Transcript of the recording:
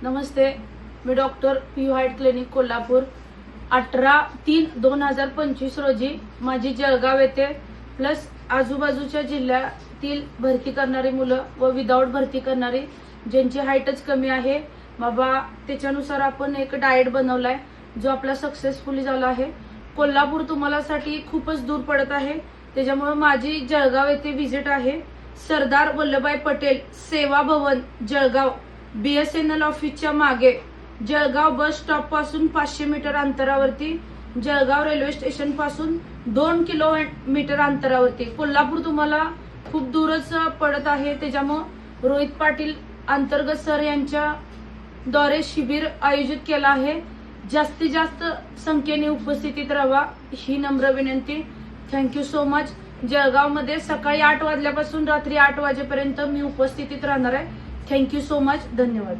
नमस्ते, मी doctor P heart clinic Kolhapur 18/3/2025 रोजी माझी जळगाव येथे प्लस आजूबाजूच्या जिल्ह्यातील भरती करणारी मुलं व विदाऊट भरती करणारी ज्यांची हाईटच कमी आहे बाबा, त्याच्यानुसार आपण एक डाएट बनवलाय जो आपला सक्सेसफुली झाला आहे। कोल्हापूर तुम्हाला साठी खूपच दूर पडत आहे, त्याच्यामुळे माझी जळगाव येथे व्हिजिट आहे। सरदार वल्लभभाई पटेल सेवा भवन जळगाव BSNL ऑफिसच्या मागे जळगाव बस स्टॉप पासून 500 मीटर अंतरावरती, जळगाव रेल्वे स्टेशन पासून 2 किलोमीटर अंतरावरती। कोल्हापूर तुम्हाला खूप दूरच पडत आहे, त्याच्यामुळे रोहित पाटील अंतर्गत सर यांच्या द्वारे शिबिर आयोजित केला आहे। जास्तीत जास्त संख्येने उपस्थितीत राहा ही नम्र विनंती। Thank you so much. जळगाव मध्ये सकाळी 8 वाजल्यापासून रात्री 8 वाजेपर्यंत मी उपस्थितीत राहणार आहे। Thank you so much. धन्यवाद।